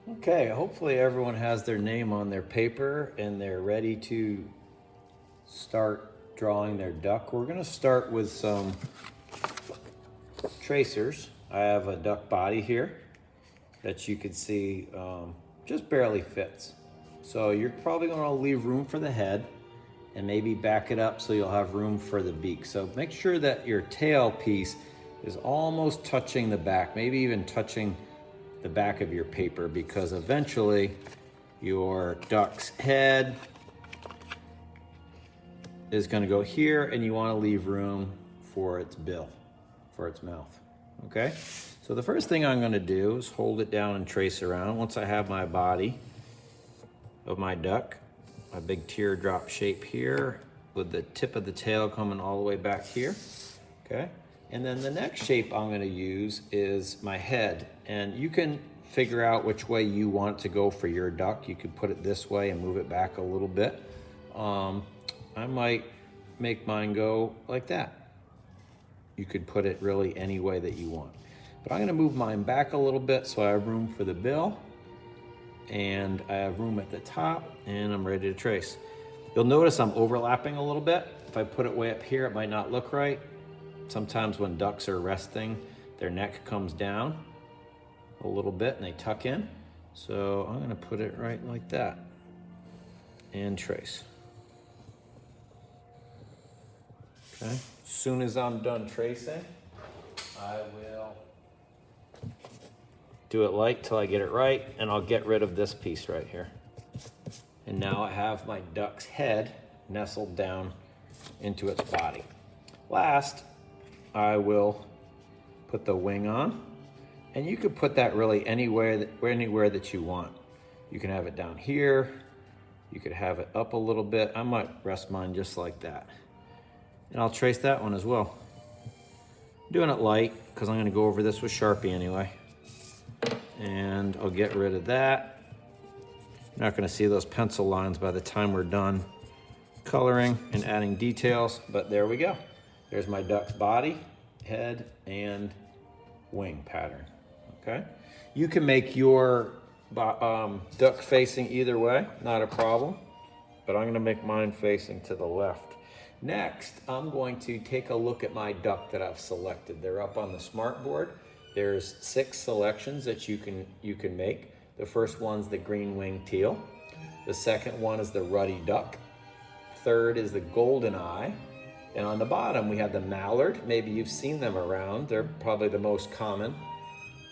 Okay, hopefully everyone has their name on their paper and they're ready to start drawing their duck. We're gonna start with some tracers. I have a duck body here that you can see just barely fits. So you're probably gonna leave room for the head and maybe back it up so you'll have room for the beak. So make sure that your tail piece is almost touching the back, maybe even touching the back of your paper, because eventually your duck's head is going to go here and you want to leave room for its bill, for its mouth. Okay, so the first thing I'm going to do is hold it down and trace around. Once I have my body of my duck, a big teardrop shape here with the tip of the tail coming all the way back here. Okay, and then the next shape I'm going to use is my head, and you can figure out which way you want it to go for your duck. You could put it this way and move it back a little bit. I might make mine go like that. You could put it really any way that you want. But I'm going to move mine back a little bit so I have room for the bill, and I have room at the top, and I'm ready to trace. You'll notice I'm overlapping a little bit. If I put it way up here, it might not look right. Sometimes when ducks are resting, their neck comes down a little bit and they tuck in. So I'm gonna put it right like that and trace. Okay, as soon as I'm done tracing, I will do it light till I get it right, and I'll get rid of this piece right here. And now I have my duck's head nestled down into its body. Last, I will put the wing on, and you could put that really anywhere that you want. You can have it down here, you could have it up a little bit. I might rest mine just like that. And I'll trace that one as well. I'm doing it light because I'm gonna go over this with Sharpie anyway. And I'll get rid of that. You're not gonna see those pencil lines by the time we're done coloring and adding details, but there we go. There's my duck's body, head, and wing pattern, okay? You can make your duck facing either way, not a problem, but I'm gonna make mine facing to the left. Next, I'm going to take a look at my duck that I've selected. They're up on the smart board. There's 6 selections that you can make. The first one's the green wing teal. The second one is the ruddy duck. Third is the golden eye. And on the bottom, we have the mallard. Maybe you've seen them around. They're probably the most common.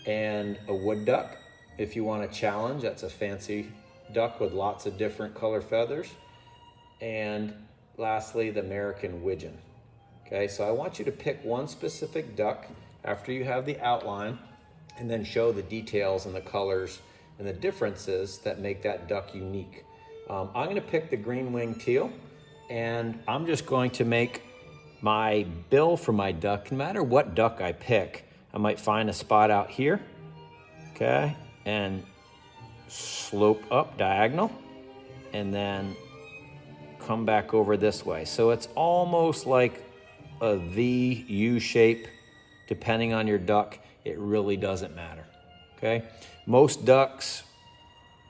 And a wood duck. If you want a challenge, that's a fancy duck with lots of different color feathers. And lastly, the American widgeon. Okay, so I want you to pick one specific duck after you have the outline, and then show the details and the colors and the differences that make that duck unique. I'm gonna pick the green wing teal, and I'm just going to make my bill for my duck. No matter what duck I pick, I might find a spot out here, okay, and slope up diagonal, and then come back over this way. So it's almost like a V, U shape, depending on your duck. It really doesn't matter, okay? Most ducks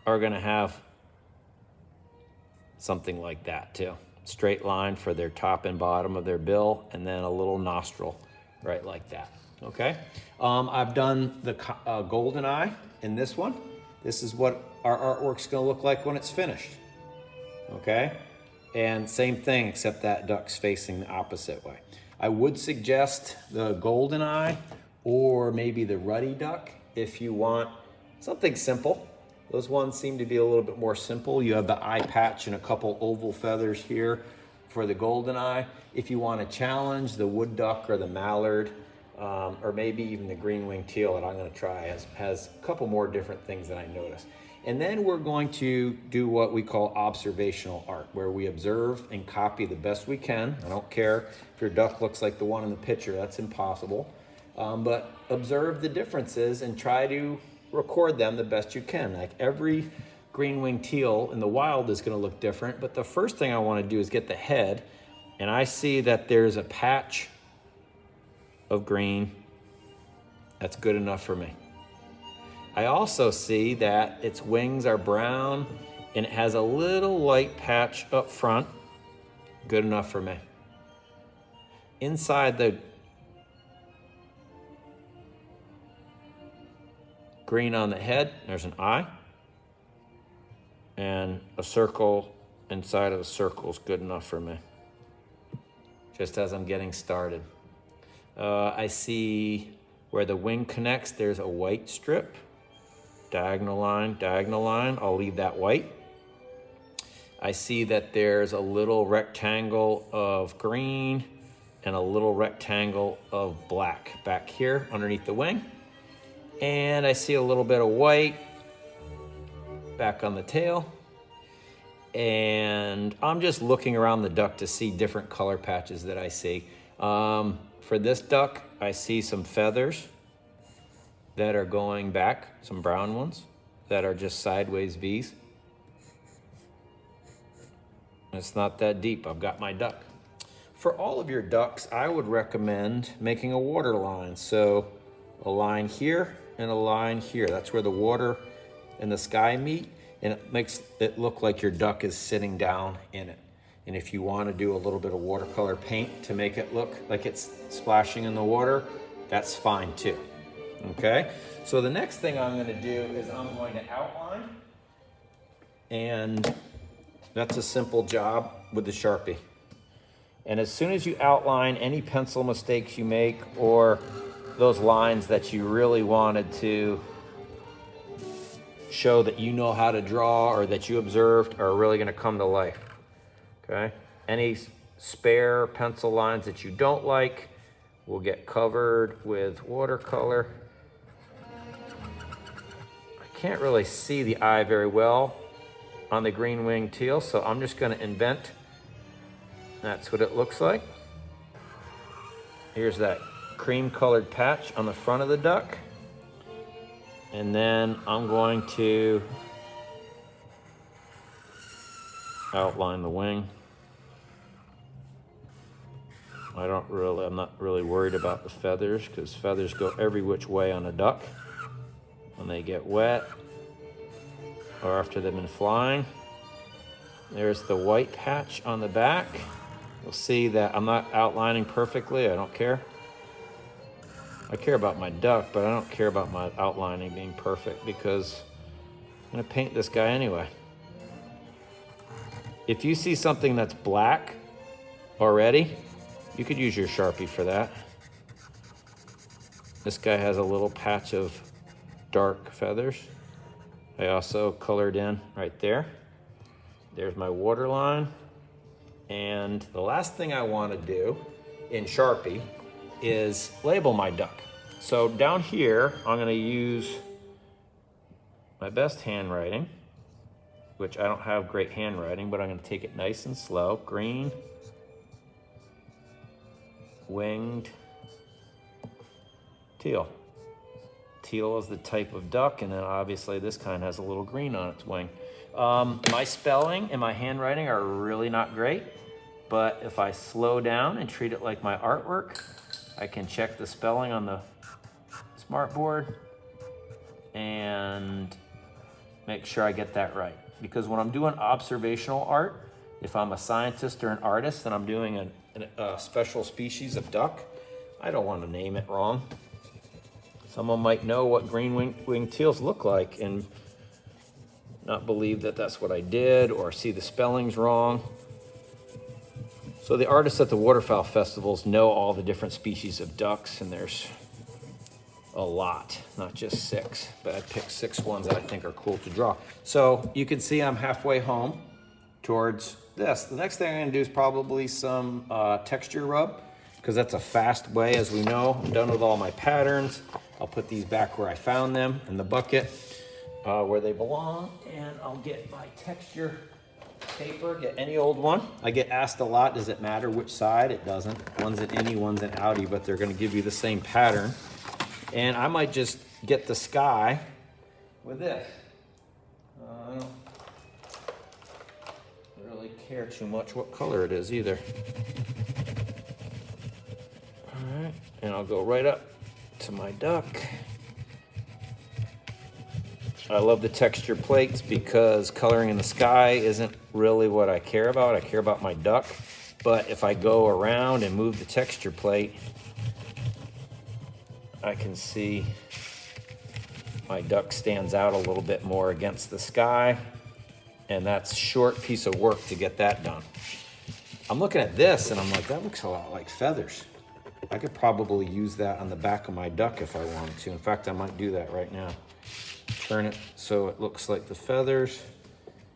are gonna have something like that too. Straight line for their top and bottom of their bill, and then a little nostril right like that, okay? I've done the golden eye in this one. This is what our artwork's gonna look like when it's finished, okay? And same thing, except that duck's facing the opposite way. I would suggest the golden eye or maybe the ruddy duck if you want something simple. Those ones seem to be a little bit more simple. You have the eye patch and a couple oval feathers here for the golden eye. If you want to challenge, the wood duck or the mallard, or maybe even the green wing teal that I'm going to try has a couple more different things that I noticed. And then we're going to do what we call observational art, where we observe and copy the best we can. I don't care if your duck looks like the one in the picture, that's impossible. But observe the differences and try to record them the best you can. Like every green wing teal in the wild is gonna look different, but the first thing I wanna do is get the head, and I see that there's a patch of green. That's good enough for me. I also see that its wings are brown and it has a little light patch up front. Good enough for me. Inside the green on the head, there's an eye. And a circle inside of a circle is good enough for me. Just as I'm getting started. I see where the wing connects, there's a white strip. Diagonal line, diagonal line. I'll leave that white. I see that there's a little rectangle of green and a little rectangle of black back here underneath the wing. And I see a little bit of white back on the tail. And I'm just looking around the duck to see different color patches that I see. For this duck, I see some feathers that are going back, some brown ones that are just sideways V's. It's not that deep. I've got my duck. For all of your ducks, I would recommend making a water line. So a line here and a line here. That's where the water and the sky meet, and it makes it look like your duck is sitting down in it. And if you want to do a little bit of watercolor paint to make it look like it's splashing in the water, that's fine too. Okay? So the next thing I'm going to do is I'm going to outline, and that's a simple job with the Sharpie. And as soon as you outline any pencil mistakes you make or those lines that you really wanted to show that you know how to draw or that you observed are really going to come to life. Okay? Any spare pencil lines that you don't like will get covered with watercolor. I can't really see the eye very well on the green winged teal, so I'm just going to invent. That's what it looks like. Here's that cream colored patch on the front of the duck. And then I'm going to outline the wing. I'm not really worried about the feathers, because feathers go every which way on a duck when they get wet or after they've been flying. There's the white patch on the back. You'll see that I'm not outlining perfectly. I don't care. I care about my duck, but I don't care about my outlining being perfect, because I'm going to paint this guy anyway. If you see something that's black already, you could use your Sharpie for that. This guy has a little patch of dark feathers. I also colored in right there. There's my water line. And the last thing I want to do in Sharpie is label my duck. So down here, I'm going to use my best handwriting, which I don't have great handwriting, but I'm going to take it nice and slow. Green, winged, teal. Teal is the type of duck, and then obviously this kind has a little green on its wing. My spelling and my handwriting are really not great, but if I slow down and treat it like my artwork, I can check the spelling on the smartboard and make sure I get that right. Because when I'm doing observational art, if I'm a scientist or an artist and I'm doing a special species of duck, I don't want to name it wrong. Someone might know what green winged teals look like and not believe that that's what I did, or see the spellings wrong. So the artists at the waterfowl festivals know all the different species of ducks, and there's a lot, not just 6, but I picked 6 ones that I think are cool to draw. So you can see I'm halfway home towards this. The next thing I'm gonna do is probably some texture rub, because that's a fast way. As we know, I'm done with all my patterns. I'll put these back where I found them in the bucket, where they belong, and I'll get my texture paper, get any old one. I get asked a lot, does it matter which side? It doesn't. One's an innie, one's an outie, but they're gonna give you the same pattern. And I might just get the sky with this. I don't really care too much what color it is either. All right, and I'll go right up to my duck. I love the texture plates because coloring in the sky isn't really what I care about. I care about my duck. But if I go around and move the texture plate, I can see my duck stands out a little bit more against the sky. And that's a short piece of work to get that done. I'm looking at this and I'm like, that looks a lot like feathers. I could probably use that on the back of my duck if I wanted to. In fact, I might do that right now. Turn it so it looks like the feathers.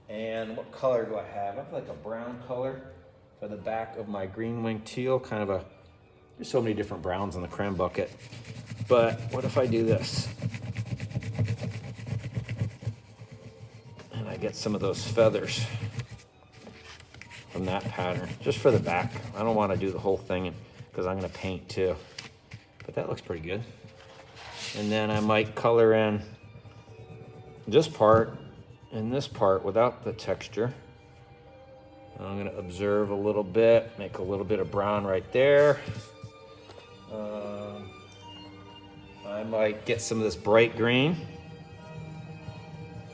And what color do I have? I have like a brown color for the back of my green-winged teal. Kind of a, there's so many different browns in the cram bucket. But what if I do this? And I get some of those feathers from that pattern, just for the back. I don't want to do the whole thing because I'm going to paint too. But that looks pretty good. And then I might color in this part and this part without the texture. I'm going to observe a little bit, make a little bit of brown right there. I might get some of this bright green,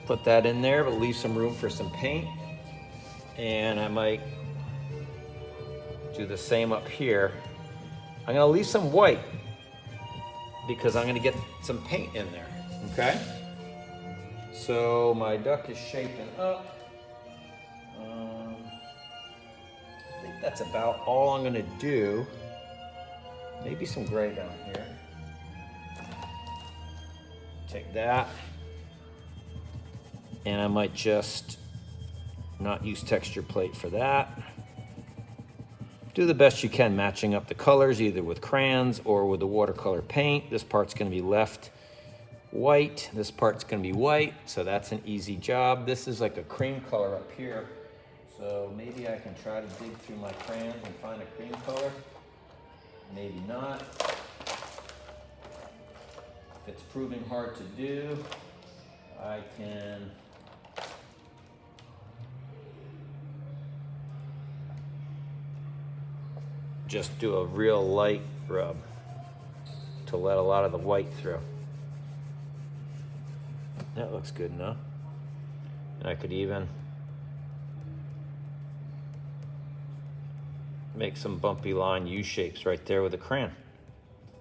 put that in there, but leave some room for some paint. And I might do the same up here. I'm going to leave some white because I'm going to get some paint in there, okay? So my duck is shaping up. I think that's about all I'm gonna do. Maybe some gray down here. Take that. And I might just not use texture plate for that. Do the best you can matching up the colors either with crayons or with the watercolor paint. This part's gonna be left white, this part's gonna be white, so that's an easy job. This is like a cream color up here, so maybe I can try to dig through my crayons and find a cream color. Maybe not. If it's proving hard to do, I can just do a real light rub to let a lot of the white through. That looks good enough. And I could even make some bumpy line U-shapes right there with a crayon.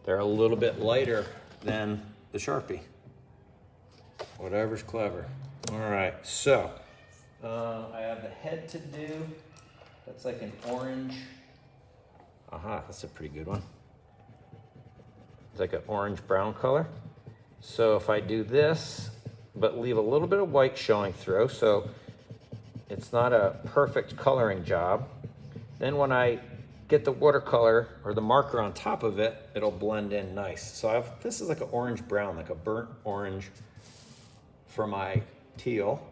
They're a little bit lighter than the Sharpie. Whatever's clever. All right, so I have the head to do. That's like an orange. Aha, that's a pretty good one. It's like an orange-brown color. So if I do this, but leave a little bit of white showing through, so it's not a perfect coloring job. Then when I get the watercolor or the marker on top of it, it'll blend in nice. So this is like an orange-brown, like a burnt orange for my teal.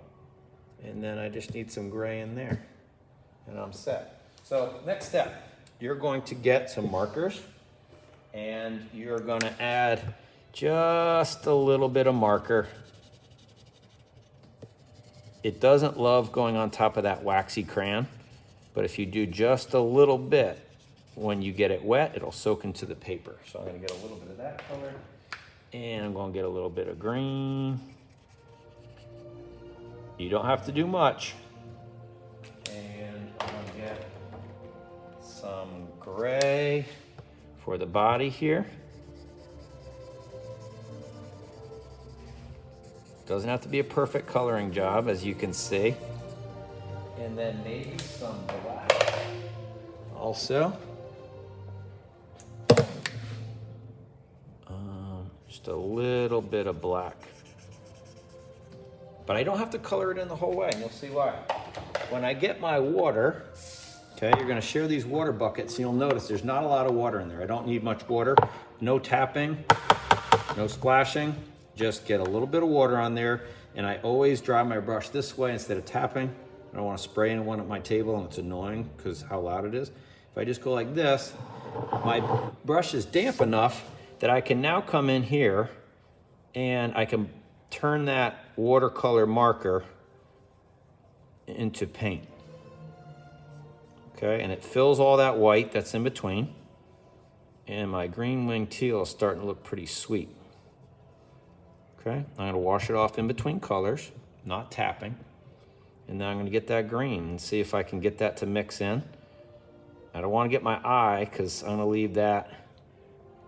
And then I just need some gray in there, and I'm set. So next step, you're going to get some markers, and you're gonna add just a little bit of marker. It doesn't love going on top of that waxy crayon, but if you do just a little bit, when you get it wet, it'll soak into the paper. So I'm gonna get a little bit of that color, and I'm gonna get a little bit of green. You don't have to do much. And I'm gonna get some gray for the body here. Doesn't have to be a perfect coloring job, as you can see. And then maybe some black also. Just a little bit of black. But I don't have to color it in the whole way, and you'll see why. When I get my water, okay, you're gonna share these water buckets, and you'll notice there's not a lot of water in there. I don't need much water. No tapping, no splashing. Just get a little bit of water on there, and I always dry my brush this way instead of tapping. I don't want to spray anyone at my table, and it's annoying because how loud it is. If I just go like this, my brush is damp enough that I can now come in here and I can turn that watercolor marker into paint. Okay, and it fills all that white that's in between, and my green winged teal is starting to look pretty sweet. Okay, I'm gonna wash it off in between colors, not tapping. And then I'm gonna get that green and see if I can get that to mix in. I don't wanna get my eye because I'm gonna leave that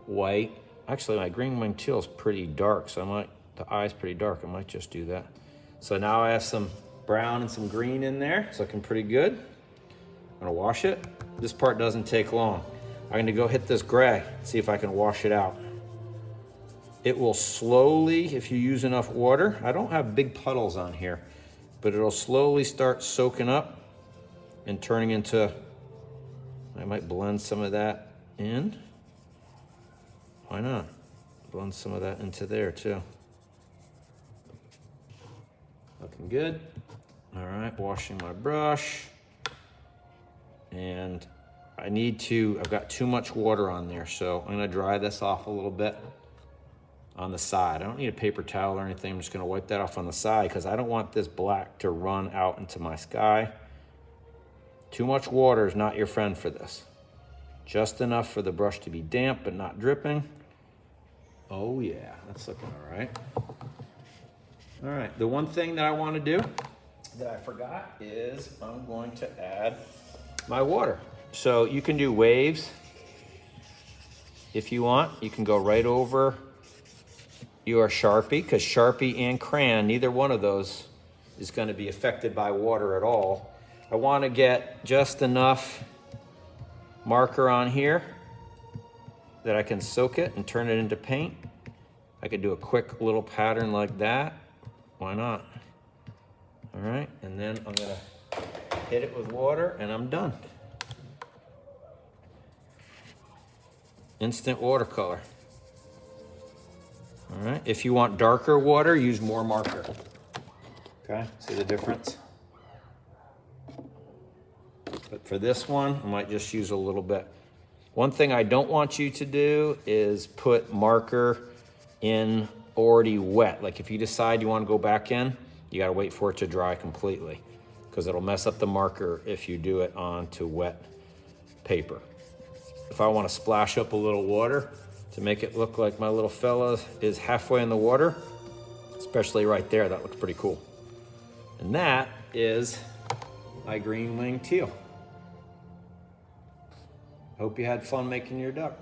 white. Actually, my green winged teal is pretty dark, so the eye's pretty dark. I might just do that. So now I have some brown and some green in there. It's looking pretty good. I'm gonna wash it. This part doesn't take long. I'm gonna go hit this gray, see if I can wash it out. It will slowly, if you use enough water, I don't have big puddles on here, but it'll slowly start soaking up and turning into, I might blend some of that in. Why not? Blend some of that into there too. Looking good. All right, washing my brush. And I've got too much water on there, so I'm gonna dry this off a little bit on the side. I don't need a paper towel or anything. I'm just gonna wipe that off on the side because I don't want this black to run out into my sky. Too much water is not your friend for this. Just enough for the brush to be damp but not dripping. Oh yeah, that's looking all right. All right, the one thing that I want to do that I forgot is I'm going to add my water. So you can do waves if you want. You can go right over your Sharpie, because Sharpie and crayon, neither one of those is going to be affected by water at all. I want to get just enough marker on here that I can soak it and turn it into paint. I could do a quick little pattern like that. Why not? All right, and then I'm gonna hit it with water and I'm done. Instant watercolor. All right, if you want darker water, use more marker. Okay, see the difference? But for this one, I might just use a little bit. One thing I don't want you to do is put marker in already wet. Like if you decide you want to go back in, you got to wait for it to dry completely because it'll mess up the marker if you do it onto wet paper. If I want to splash up a little water to make it look like my little fella is halfway in the water, especially right there, that looks pretty cool. And that is my green winged teal. Hope you had fun making your duck.